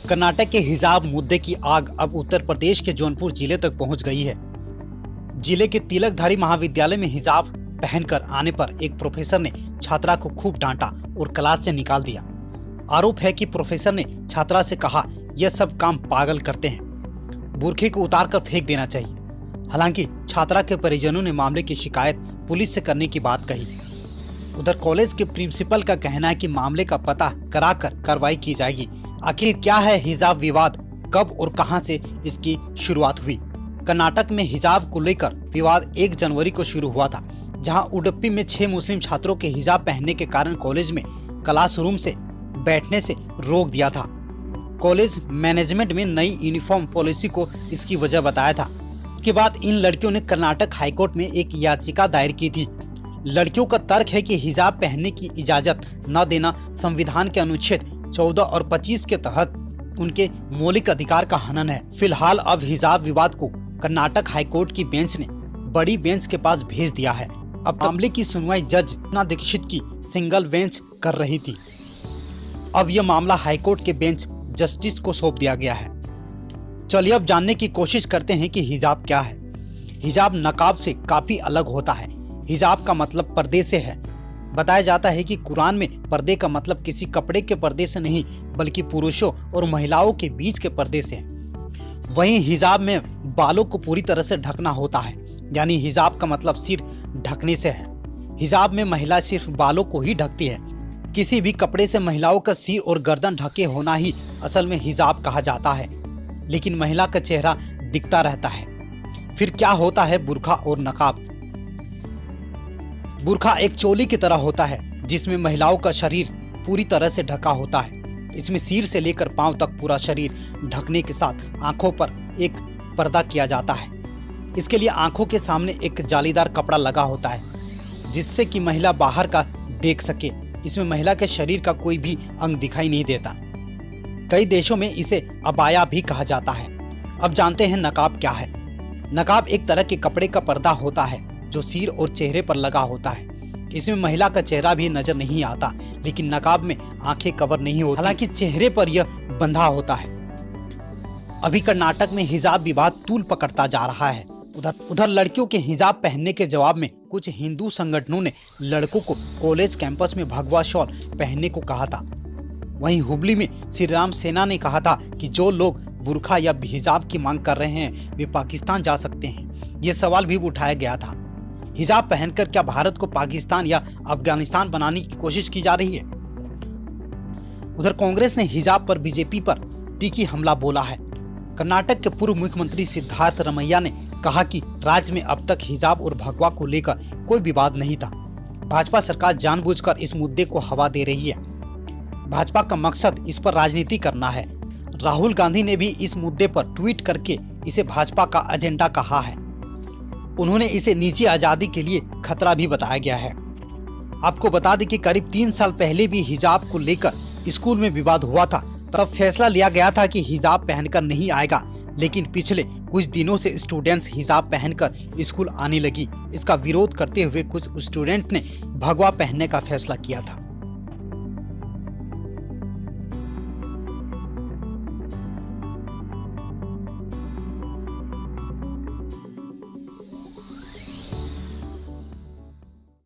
कर्नाटक के हिजाब मुद्दे की आग अब उत्तर प्रदेश के जौनपुर जिले तक पहुंच गई है। जिले के तिलकधारी महाविद्यालय में हिजाब पहनकर आने पर एक प्रोफेसर ने छात्रा को खूब डांटा और क्लास से निकाल दिया। आरोप है कि प्रोफेसर ने छात्रा से कहा, यह सब काम पागल करते हैं, बुरखे को उतार कर फेंक देना चाहिए। हालांकि छात्रा के परिजनों ने मामले की शिकायत पुलिस से करने की बात कही। उधर कॉलेज के प्रिंसिपल का कहना है कि मामले का पता कराकर कार्रवाई की जाएगी। आखिर क्या है हिजाब विवाद, कब और कहां से इसकी शुरुआत हुई? कर्नाटक में हिजाब को लेकर विवाद 1 जनवरी को शुरू हुआ था, जहां उडुपी में 6 मुस्लिम छात्रों के हिजाब पहनने के कारण कॉलेज में क्लासरूम से बैठने से रोक दिया था। कॉलेज मैनेजमेंट में नई यूनिफॉर्म पॉलिसी को इसकी वजह बताया था। इसके बाद इन लड़कियों ने कर्नाटक हाईकोर्ट में एक याचिका दायर की थी। लड़कियों का तर्क है कि हिजाब पहनने की इजाजत न देना संविधान के अनुच्छेद 14 और 25 के तहत उनके मौलिक अधिकार का हनन है। फिलहाल अब हिजाब विवाद को कर्नाटक हाईकोर्ट की बेंच ने बड़ी बेंच के पास भेज दिया है। अब मामले की सुनवाई जज ना दीक्षित की सिंगल बेंच कर रही थी। अब यह मामला हाईकोर्ट के बेंच जस्टिस को सौंप दिया गया है। चलिए अब जानने की कोशिश करते हैं कि हिजाब क्या है। हिजाब नकाब से काफी अलग होता है। हिजाब का मतलब पर्दे से है। बताया जाता है कि कुरान में पर्दे का मतलब किसी कपड़े के पर्दे से नहीं, बल्कि पुरुषों और महिलाओं के बीच के पर्दे से है। वहीं हिजाब में बालों को पूरी तरह से ढकना होता है, यानी हिजाब का मतलब सिर ढकने से है। हिजाब में महिला सिर्फ बालों को ही ढकती है। किसी भी कपड़े से महिलाओं का सिर और गर्दन ढके होना ही असल में हिजाब कहा जाता है, लेकिन महिला का चेहरा दिखता रहता है। फिर क्या होता है बुर्का और नकाब? बुर्का एक चोली की तरह होता है, जिसमें महिलाओं का शरीर पूरी तरह से ढका होता है। इसमें सिर से लेकर पांव तक पूरा शरीर ढकने के साथ आंखों पर एक पर्दा किया जाता है। इसके लिए आंखों के सामने एक जालीदार कपड़ा लगा होता है, जिससे कि महिला बाहर का देख सके। इसमें महिला के शरीर का कोई भी अंग दिखाई नहीं देता। कई देशों में इसे अबाया भी कहा जाता है। अब जानते हैं नकाब क्या है। नकाब एक तरह के कपड़े का पर्दा होता है जो सिर और चेहरे पर लगा होता है। इसमें महिला का चेहरा भी नजर नहीं आता, लेकिन नकाब में आंखें कवर नहीं होती, हालांकि चेहरे पर यह बंधा होता है। अभी कर्नाटक में हिजाब विवाद तूल पकड़ता जा रहा है। उधर लड़कियों के हिजाब पहनने के जवाब में कुछ हिंदू संगठनों ने लड़कों को कॉलेज कैंपस में भगवा शॉल पहनने को कहा था। वहीं हुबली में श्री राम सेना ने कहा था कि जो लोग बुर्का या हिजाब की मांग कर रहे हैं वे पाकिस्तान जा सकते हैं। ये सवाल भी उठाया गया था। हिजाब पहनकर क्या भारत को पाकिस्तान या अफगानिस्तान बनाने की कोशिश की जा रही है? उधर कांग्रेस ने हिजाब पर बीजेपी पर तीखी हमला बोला है। कर्नाटक के पूर्व मुख्यमंत्री सिद्धार्थ रमैया ने कहा कि राज्य में अब तक हिजाब और भगवा को लेकर कोई विवाद नहीं था। भाजपा सरकार जानबूझकर इस मुद्दे को हवा दे रही है। भाजपा का मकसद इस पर राजनीति करना है। राहुल गांधी ने भी इस मुद्दे पर ट्वीट करके इसे भाजपा का एजेंडा कहा है। उन्होंने इसे निजी आजादी के लिए खतरा भी बताया गया है। आपको बता दें कि करीब 3 साल पहले भी हिजाब को लेकर स्कूल में विवाद हुआ था। तब फैसला लिया गया था कि हिजाब पहनकर नहीं आएगा, लेकिन पिछले कुछ दिनों से स्टूडेंट्स हिजाब पहनकर स्कूल आने लगी। इसका विरोध करते हुए कुछ स्टूडेंट ने भगवा पहनने का फैसला किया था।